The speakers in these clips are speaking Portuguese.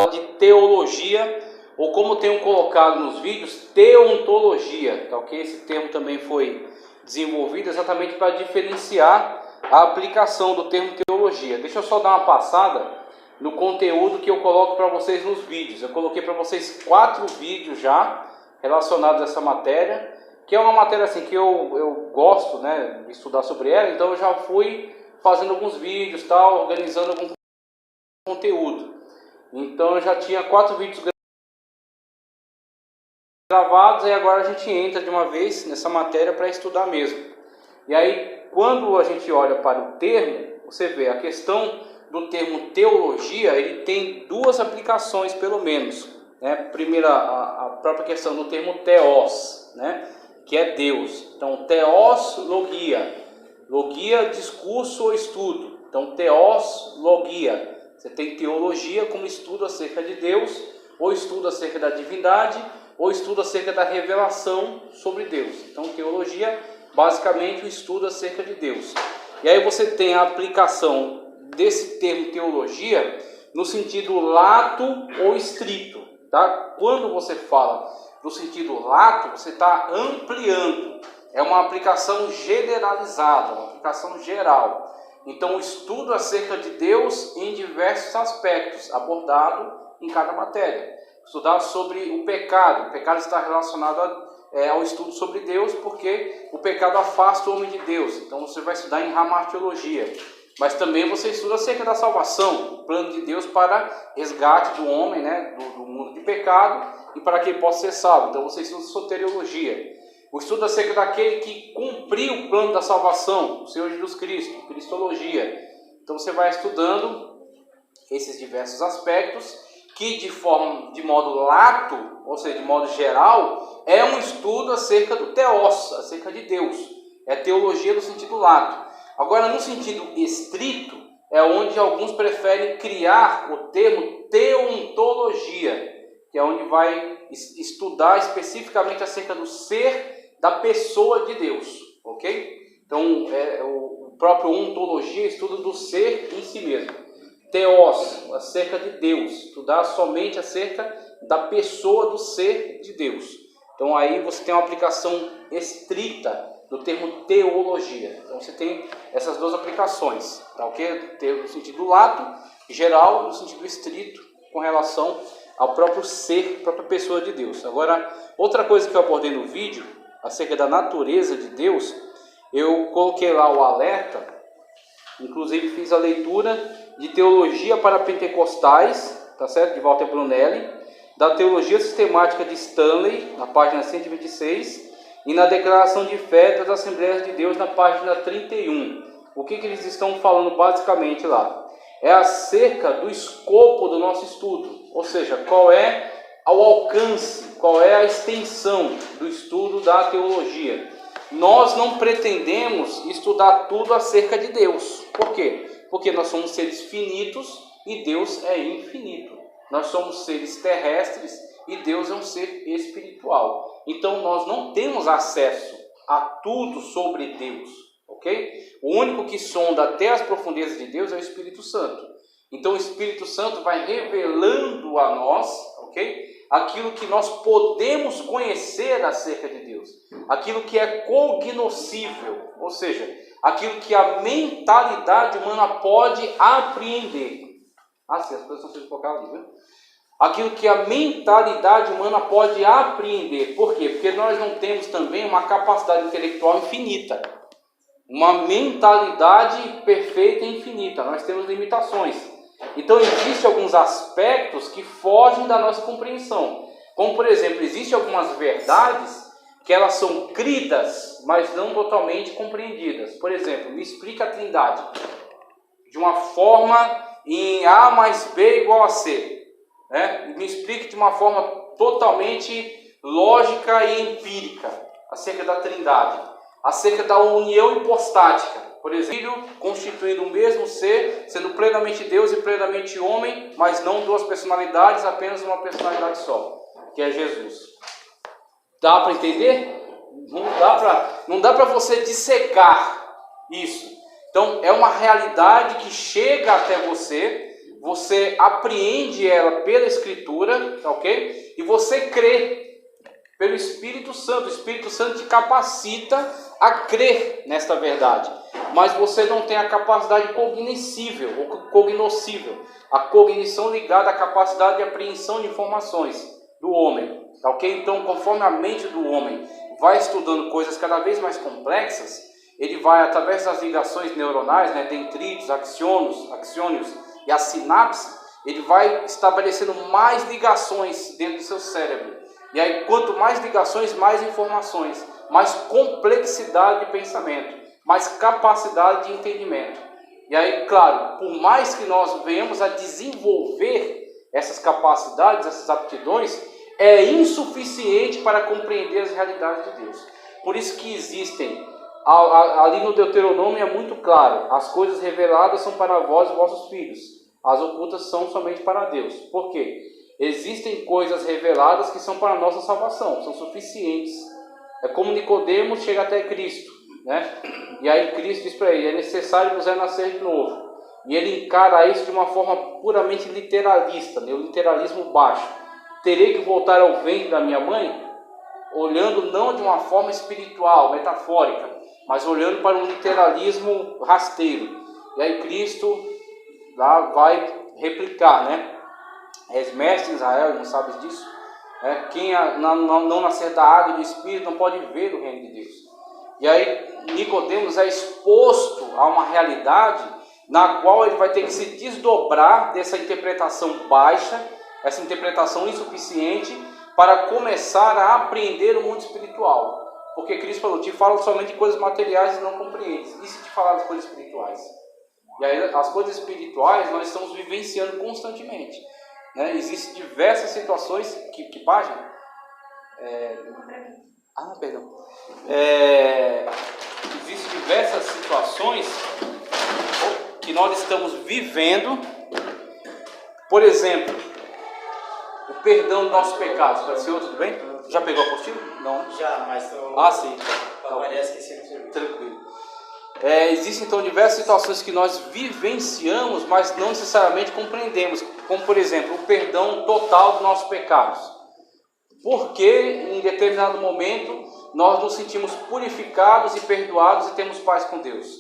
de teologia, ou como tenho colocado nos vídeos, teontologia, tá ok? Esse termo também foi desenvolvido exatamente para diferenciar a aplicação do termo teologia. Deixa eu só dar uma passada no conteúdo que eu coloco para vocês nos vídeos. Eu coloquei para vocês 4 vídeos já relacionados a essa matéria, que é uma matéria assim que eu gosto, né, de estudar sobre ela, então eu já fui fazendo alguns vídeos, tal, organizando algum conteúdo. Então eu já tinha 4 vídeos gravados e agora a gente entra de uma vez nessa matéria para estudar mesmo. E aí, quando a gente olha para o termo, você vê a questão do termo teologia, ele tem 2 aplicações pelo menos, né? Primeiro, a própria questão do termo theos, né? Que é Deus. Então, theos, logia. Logia, discurso ou estudo. Então, theos, logia. Você tem teologia como estudo acerca de Deus, ou estudo acerca da divindade, ou estudo acerca da revelação sobre Deus. Então, teologia, basicamente, o estudo acerca de Deus. E aí você tem a aplicação desse termo teologia no sentido lato ou estrito, tá? Quando você fala no sentido lato, você está ampliando. É uma aplicação generalizada, uma aplicação geral. Então, o estudo acerca de Deus em diversos aspectos, abordado em cada matéria. Estudar sobre o pecado está relacionado ao estudo sobre Deus, porque o pecado afasta o homem de Deus. Então você vai estudar em hamartiologia. Mas também você estuda acerca da salvação, o plano de Deus para resgate do homem, né, do mundo de pecado, e para que ele possa ser salvo. Então você estuda soteriologia. O estudo acerca daquele que cumpriu o plano da salvação, o Senhor Jesus Cristo, cristologia. Então você vai estudando esses diversos aspectos, que de modo lato, ou seja, de modo geral, é um estudo acerca do theos, acerca de Deus. É teologia no sentido lato. Agora, no sentido estrito, é onde alguns preferem criar o termo teontologia, que é onde vai estudar especificamente acerca do ser da pessoa de Deus, ok? Então, o próprio ontologia estuda do ser em si mesmo. Theos, acerca de Deus, estudar somente acerca da pessoa do ser de Deus. Então aí você tem uma aplicação estrita do termo teologia. Então você tem essas 2 aplicações, tá ok? No sentido lato, geral, no sentido estrito, com relação ao próprio ser, própria pessoa de Deus. Agora, outra coisa que eu abordei no vídeo, acerca da natureza de Deus, eu coloquei lá o alerta, inclusive fiz a leitura de Teologia para Pentecostais, tá certo? De Walter Brunelli, da Teologia Sistemática de Stanley, na página 126, e na Declaração de Fé das Assembleias de Deus, na página 31. O que eles estão falando basicamente lá? É acerca do escopo do nosso estudo, ou seja, qual é o alcance, qual é a extensão do estudo da teologia. Nós não pretendemos estudar tudo acerca de Deus. Por quê? Porque nós somos seres finitos e Deus é infinito. Nós somos seres terrestres e Deus é um ser espiritual. Então nós não temos acesso a tudo sobre Deus, ok? O único que sonda até as profundezas de Deus é o Espírito Santo. Então o Espírito Santo vai revelando a nós, ok? Aquilo que nós podemos conhecer acerca de Deus, aquilo que é cognoscível, ou seja, aquilo que a mentalidade humana pode apreender. Ah, sim, as coisas estão sendo colocadas ali, viu? Aquilo que a mentalidade humana pode apreender. Por quê? Porque nós não temos também uma capacidade intelectual infinita, uma mentalidade perfeita e infinita. Nós temos limitações. Então existem alguns aspectos que fogem da nossa compreensão. Como, por exemplo, existem algumas verdades que elas são cridas, mas não totalmente compreendidas. Por exemplo, me explica a Trindade de uma forma em A mais B igual a C. Né? Me explique de uma forma totalmente lógica e empírica acerca da Trindade, acerca da união hipostática. Por exemplo, constituindo o mesmo ser, sendo plenamente Deus e plenamente homem, mas não 2 personalidades, apenas uma personalidade só, que é Jesus. Dá para entender? Não dá para você dissecar isso. Então, é uma realidade que chega até você, você apreende ela pela Escritura, tá ok? E você crê pelo Espírito Santo. O Espírito Santo te capacita a crer nesta verdade. Mas você não tem a capacidade cognoscível ou cognoscível. A cognição ligada à capacidade de apreensão de informações do homem. Tá ok? Então, conforme a mente do homem vai estudando coisas cada vez mais complexas, ele vai, através das ligações neuronais, né, dendritos, axônios e a sinapse, ele vai estabelecendo mais ligações dentro do seu cérebro. E aí, quanto mais ligações, mais informações, mais complexidade de pensamento, mais capacidade de entendimento. E aí, claro, por mais que nós venhamos a desenvolver essas capacidades, essas aptidões, é insuficiente para compreender as realidades de Deus. Por isso que existem, ali no Deuteronômio é muito claro, as coisas reveladas são para vós e vossos filhos, as ocultas são somente para Deus. Por quê? Existem coisas reveladas que são para a nossa salvação, são suficientes. É como Nicodemos chega até Cristo, né? E aí Cristo diz para ele, é necessário vos nascer de novo. E ele encara isso de uma forma puramente literalista, né? O literalismo baixo. Terei que voltar ao ventre da minha mãe? Olhando não de uma forma espiritual, metafórica, mas olhando para um literalismo rasteiro. E aí Cristo lá vai replicar, né? És mestre em Israel, não sabes disso? Quem não nascer da água e do Espírito não pode ver o reino de Deus. E aí Nicodemos é exposto a uma realidade na qual ele vai ter que se desdobrar dessa interpretação baixa, essa interpretação insuficiente, para começar a apreender o mundo espiritual. Porque Cristo falou, te falo somente de coisas materiais e não compreendes. E se te falar das coisas espirituais? E aí as coisas espirituais nós estamos vivenciando constantemente. Né? Existem diversas situações, que página? Perdão. Existem diversas situações que nós estamos vivendo. Por exemplo, o perdão dos nossos pecados. Senhor, tudo bem? Já pegou a apostila? Não. Já, mas sim. Parece que sim. Tranquilo. Existem então diversas situações que nós vivenciamos, mas não necessariamente compreendemos, como por exemplo, o perdão total dos nossos pecados. Porque em determinado momento nós nos sentimos purificados e perdoados e temos paz com Deus.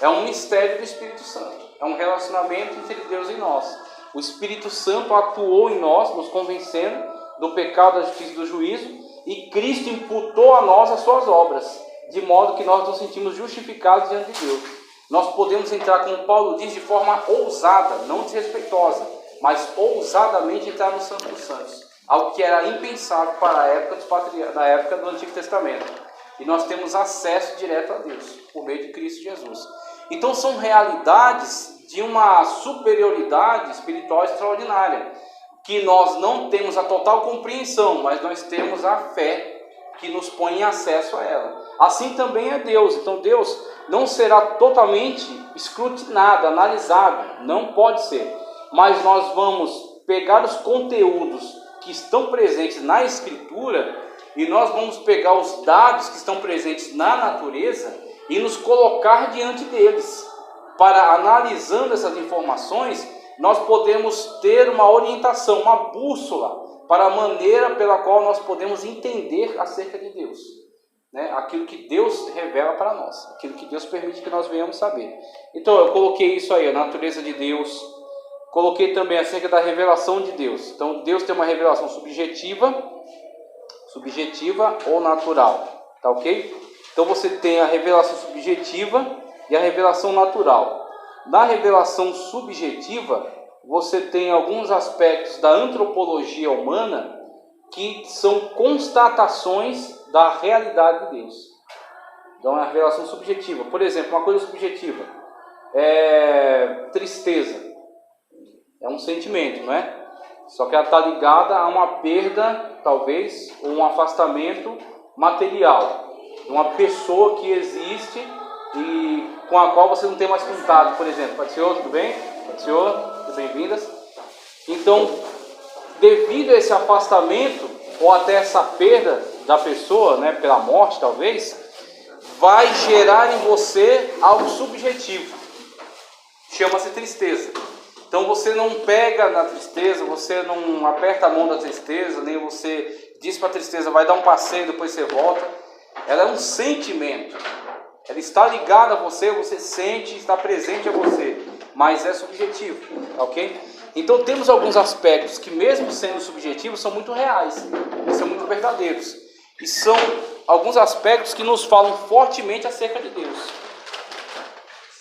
É um mistério do Espírito Santo, é um relacionamento entre Deus e nós. O Espírito Santo atuou em nós, nos convencendo do pecado, da justiça e do juízo, e Cristo imputou a nós as suas obras, de modo que nós nos sentimos justificados diante de Deus. Nós podemos entrar, como Paulo diz, de forma ousada, não desrespeitosa, mas ousadamente entrar no Santo dos Santos, algo que era impensável para a época da época do Antigo Testamento. E nós temos acesso direto a Deus, por meio de Cristo Jesus. Então são realidades de uma superioridade espiritual extraordinária, que nós não temos a total compreensão, mas nós temos a fé que nos põe em acesso a ela. Assim também é Deus. Então Deus não será totalmente escrutinado, analisado, não pode ser. Mas nós vamos pegar os conteúdos que estão presentes na Escritura e nós vamos pegar os dados que estão presentes na natureza e nos colocar diante deles. Para, analisando essas informações, nós podemos ter uma orientação, uma bússola para a maneira pela qual nós podemos entender acerca de Deus, né? Aquilo que Deus revela para nós, aquilo que Deus permite que nós venhamos saber. Então eu coloquei isso aí, a natureza de Deus, coloquei também acerca da revelação de Deus. Então Deus tem uma revelação subjetiva ou natural, tá ok? Então você tem a revelação subjetiva e a revelação natural. Na revelação subjetiva, você tem alguns aspectos da antropologia humana que são constatações da realidade de Deus. Então é a revelação subjetiva. Por exemplo, uma coisa subjetiva é tristeza. É um sentimento, não é? Só que ela está ligada a uma perda, talvez, ou um afastamento material de uma pessoa que existe e com a qual você não tem mais contato, por exemplo. Pai do Senhor, tudo bem? Pai do Senhor, bem-vindas. Então, devido a esse afastamento, ou até essa perda da pessoa, né, pela morte talvez, vai gerar em você algo subjetivo. Chama-se tristeza. Então você não pega na tristeza, você não aperta a mão da tristeza, nem você diz para a tristeza, vai dar um passeio, depois você volta. Ela é um sentimento. Ela está ligada a você, você sente, está presente a você, mas é subjetivo, ok? Então temos alguns aspectos que, mesmo sendo subjetivos, são muito reais, são muito verdadeiros. E são alguns aspectos que nos falam fortemente acerca de Deus.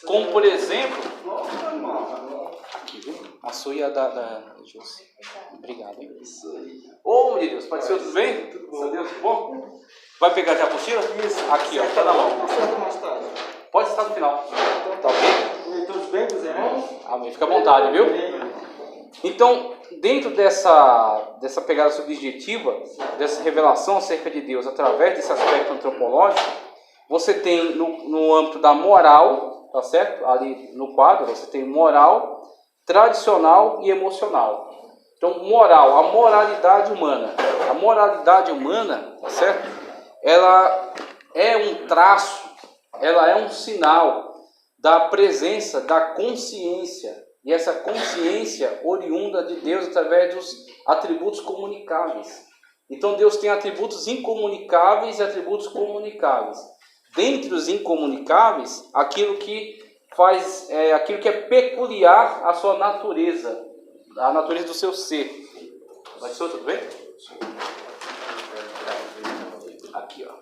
Como, por exemplo, aqui, viu? A sua e a da Júcia. Obrigado, hein? Ô, meu Deus, pode ser tudo bem? Tudo bom? Deus, tudo bom? Vai pegar já a apostila? Isso. Aqui, ó, tá na mão. Pode estar no final. Tá ok? Todos bem, meus irmãos? Amém. Fica à vontade, viu? Então, dentro dessa pegada subjetiva, dessa revelação acerca de Deus, através desse aspecto antropológico, você tem no âmbito da moral, tá certo? Ali no quadro, você tem moral, tradicional e emocional. Então, moral, a moralidade humana. A moralidade humana, tá certo? Ela é um traço, ela é um sinal da presença da consciência. E essa consciência oriunda de Deus através dos atributos comunicáveis. Então Deus tem atributos incomunicáveis e atributos comunicáveis. Dentre os incomunicáveis, aquilo que é peculiar à sua natureza, à natureza do seu ser. Vai, senhor, tudo bem? Aqui, ó.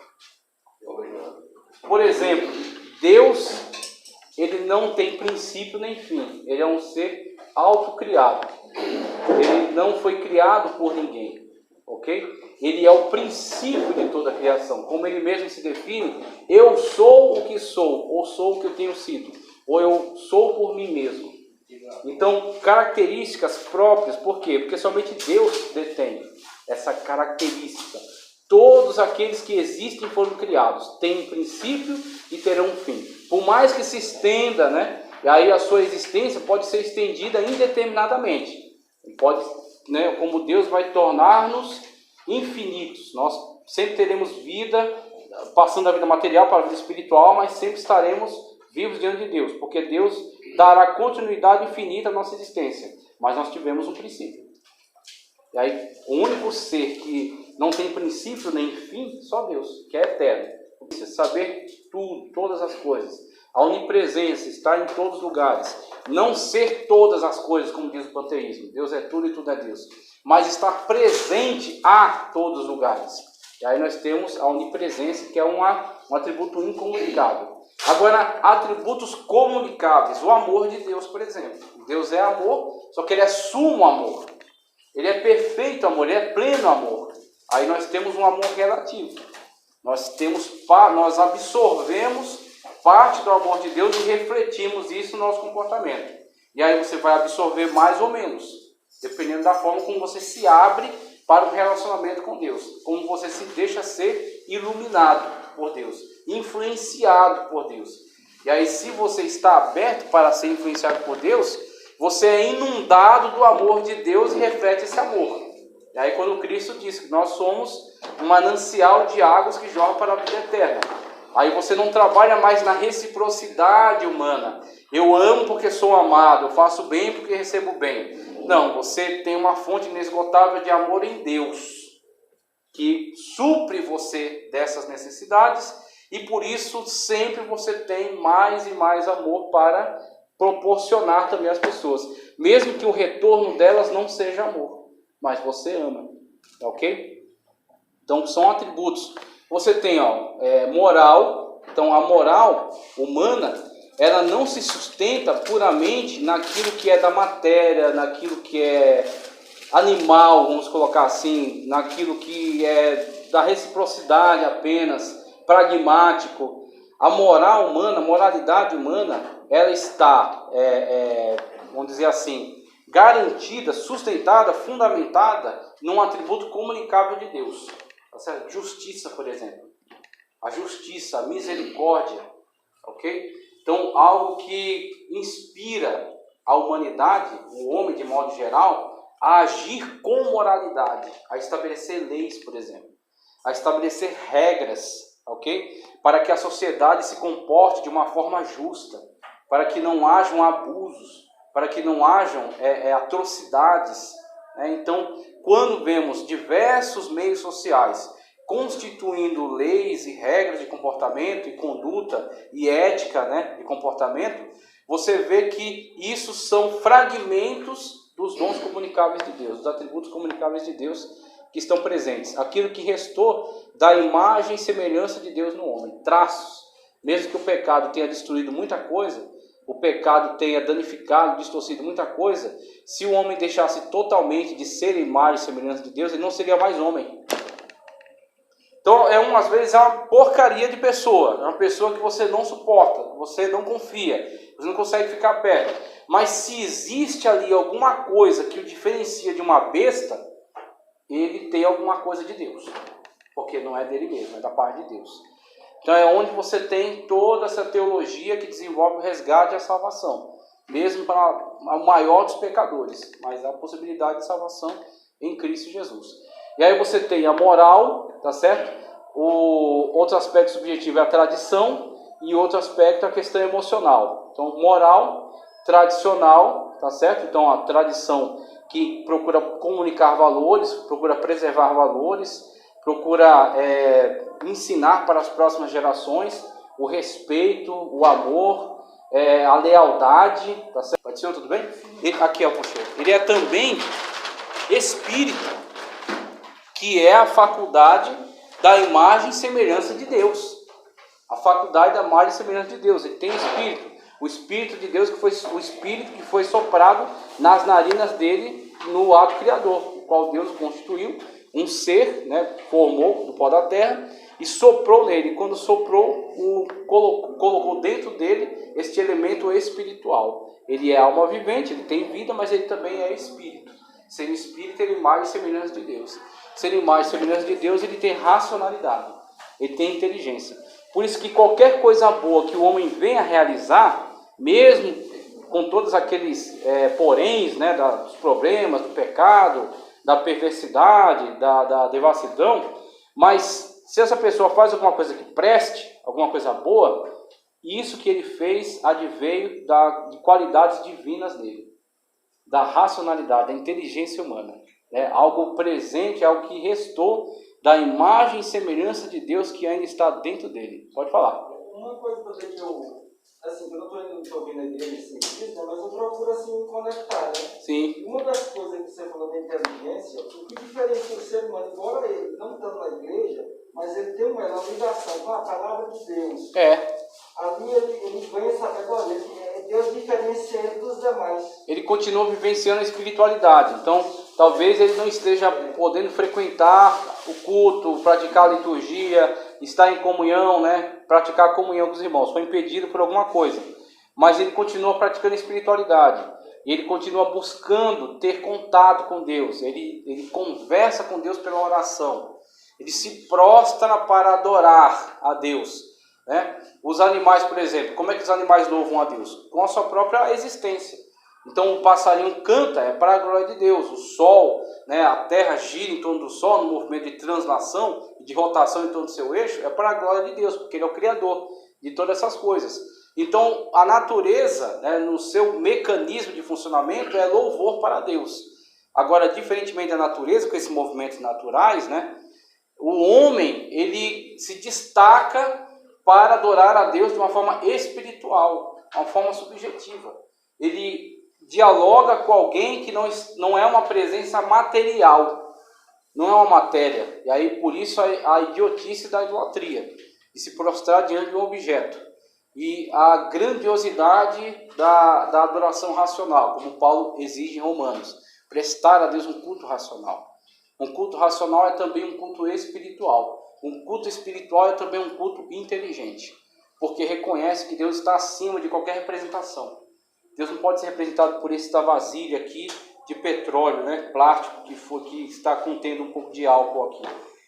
Por exemplo, Deus, ele não tem princípio nem fim. Ele é um ser autocriado. Ele não foi criado por ninguém. Ok? Ele é o princípio de toda a criação. Como ele mesmo se define, eu sou o que sou, ou sou o que eu tenho sido, ou eu sou por mim mesmo. Então, características próprias, por quê? Porque somente Deus detém essa característica. Todos aqueles que existem foram criados, têm um princípio e terão um fim. Por mais que se estenda, né? E aí a sua existência pode ser estendida indeterminadamente. Pode, né? Como Deus vai tornar-nos infinitos. Nós sempre teremos vida, passando da vida material para a vida espiritual, mas sempre estaremos vivos diante de Deus, porque Deus dará continuidade infinita à nossa existência. Mas nós tivemos um princípio. E aí, o único ser que não tem princípio nem fim, só Deus, que é eterno. Saber tudo, todas as coisas. A onipresença, estar em todos os lugares. Não ser todas as coisas, como diz o panteísmo. Deus é tudo e tudo é Deus. Mas estar presente a todos os lugares. E aí nós temos a onipresença, que é um atributo incomunicável. Agora, atributos comunicáveis. O amor de Deus, por exemplo. Deus é amor, só que ele é sumo amor. Ele é perfeito amor, ele é pleno amor. Aí nós temos um amor relativo. Nós absorvemos parte do amor de Deus e refletimos isso no nosso comportamento. E aí você vai absorver mais ou menos, dependendo da forma como você se abre para o relacionamento com Deus. Como você se deixa ser iluminado por Deus, influenciado por Deus. E aí, se você está aberto para ser influenciado por Deus, você é inundado do amor de Deus e reflete esse amor. E aí quando Cristo diz que nós somos um manancial de águas que jorram para a vida eterna. Aí você não trabalha mais na reciprocidade humana. Eu amo porque sou amado, eu faço bem porque recebo bem. Não, você tem uma fonte inesgotável de amor em Deus, que supre você dessas necessidades, e por isso sempre você tem mais e mais amor para proporcionar também às pessoas, mesmo que o retorno delas não seja amor, mas você ama, ok? Então são atributos. Você tem moral. Então a moral humana, ela não se sustenta puramente naquilo que é da matéria, naquilo que é animal, vamos colocar assim, naquilo que é da reciprocidade apenas, pragmático. A moral humana, a moralidade humana, ela está, vamos dizer assim, garantida, sustentada, fundamentada num atributo comunicável de Deus. Tá certo? Justiça, por exemplo. A justiça, a misericórdia, ok? Então, algo que inspira a humanidade, o homem de modo geral, a agir com moralidade, a estabelecer leis, por exemplo, a estabelecer regras, ok? Para que a sociedade se comporte de uma forma justa, para que não hajam abusos, para que não hajam atrocidades. Né? Então, quando vemos diversos meios sociais constituindo leis e regras de comportamento e conduta e ética, né, de comportamento, você vê que isso são fragmentos dos dons comunicáveis de Deus, dos atributos comunicáveis de Deus que estão presentes. Aquilo que restou da imagem e semelhança de Deus no homem, traços. Mesmo que o pecado tenha destruído muita coisa, o pecado tenha danificado, distorcido muita coisa, se o homem deixasse totalmente de ser imagem e semelhança de Deus, ele não seria mais homem. Então, às vezes, é uma porcaria de pessoa. É uma pessoa que você não suporta, você não confia, você não consegue ficar perto. Mas se existe ali alguma coisa que o diferencia de uma besta, ele tem alguma coisa de Deus. Porque não é dele mesmo, é da parte de Deus. Então, é onde você tem toda essa teologia que desenvolve o resgate e a salvação. Mesmo para o maior dos pecadores. Mas a possibilidade de salvação em Cristo Jesus. E aí você tem a moral, tá certo? O outro aspecto subjetivo é a tradição e outro aspecto é a questão emocional. Então, moral, tradicional, tá certo? Então, a tradição que procura comunicar valores, procura preservar valores, procura ensinar para as próximas gerações o respeito, o amor, a lealdade, tá certo? Pode ser, tudo bem? Aqui é o conselho. Ele é também espírito, que é a faculdade da imagem e semelhança de Deus. A faculdade da imagem e semelhança de Deus. Ele tem espírito. O Espírito de Deus, que foi o Espírito que foi soprado nas narinas dele no ato criador, o qual Deus constituiu um ser, né, formou do pó da terra e soprou nele. Quando soprou, colocou dentro dele este elemento espiritual. Ele é alma vivente, ele tem vida, mas ele também é espírito. Sendo espírito, ele é imagem e semelhança de Deus. Sendo imagem e semelhança de Deus, ele tem racionalidade, ele tem inteligência. Por isso que qualquer coisa boa que o homem venha a realizar, mesmo com todos aqueles poréns, né, dos problemas, do pecado, da perversidade, da devassidão, mas se essa pessoa faz alguma coisa que preste, alguma coisa boa, isso que ele fez adveio de qualidades divinas nele, da racionalidade, da inteligência humana. Algo presente, algo que restou da imagem e semelhança de Deus que ainda está dentro dele. Pode falar. Uma coisa também que eu não estou vindo a igreja nesse sentido, né, mas eu procuro assim me conectar, né? Sim. Uma das coisas que você falou da inteligência, o que diferencia o ser humano, embora ele não estando na igreja, mas ele tem uma ligação com a palavra de Deus. Ali ele vem saber, olha, Deus diferencia ele dos demais. Ele continua vivenciando a espiritualidade. Então, talvez ele não esteja podendo frequentar o culto, praticar a liturgia, estar em comunhão, né? Praticar a comunhão com os irmãos. Foi impedido por alguma coisa. Mas ele continua praticando a espiritualidade. E ele continua buscando ter contato com Deus. Ele conversa com Deus pela oração. Ele se prostra para adorar a Deus. Né? Os animais, por exemplo, como é que os animais louvam a Deus? Com a sua própria existência. Então o passarinho canta, é para a glória de Deus. O sol, né, a terra gira em torno do sol, no movimento de translação, de rotação em torno do seu eixo, é para a glória de Deus, porque ele é o Criador de todas essas coisas. Então a natureza, né, no seu mecanismo de funcionamento, é louvor para Deus. Agora, diferentemente da natureza, com esses movimentos naturais, né, o homem, ele se destaca para adorar a Deus de uma forma espiritual, uma forma subjetiva. Ele dialoga com alguém que não é uma presença material, não é uma matéria. E aí, por isso, a idiotice da idolatria, de se prostrar diante de um objeto. E a grandiosidade da adoração racional, como Paulo exige em Romanos, prestar a Deus um culto racional. Um culto racional é também um culto espiritual. Um culto espiritual é também um culto inteligente, porque reconhece que Deus está acima de qualquer representação. Deus não pode ser representado por esta vasilha aqui de petróleo, né, plástico, que está contendo um pouco de álcool aqui.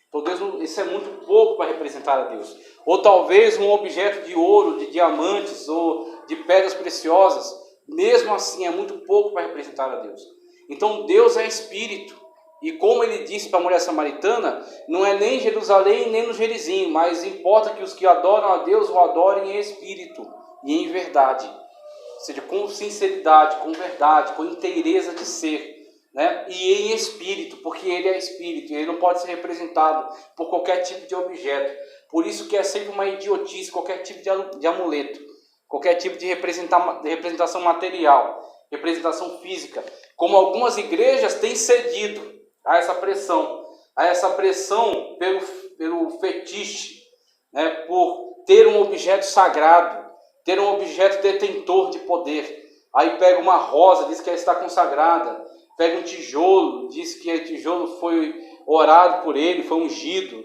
Então Deus isso é muito pouco para representar a Deus. Ou talvez um objeto de ouro, de diamantes ou de pedras preciosas, mesmo assim é muito pouco para representar a Deus. Então Deus é espírito. E como ele disse para a mulher samaritana, não é nem em Jerusalém nem no Gerizim, mas importa que os que adoram a Deus o adorem em espírito e em verdade. seja, com sinceridade, com verdade, com inteireza de ser, né? E em espírito, porque ele é espírito, e ele não pode ser representado por qualquer tipo de objeto. Por isso que é sempre uma idiotice qualquer tipo de amuleto, qualquer tipo de representação material, representação física, como algumas igrejas têm cedido a essa pressão pelo fetiche, né? Por ter um objeto sagrado, ter um objeto detentor de poder. Aí pega uma rosa, diz que ela está consagrada, pega um tijolo, diz que o tijolo foi orado por ele, foi ungido,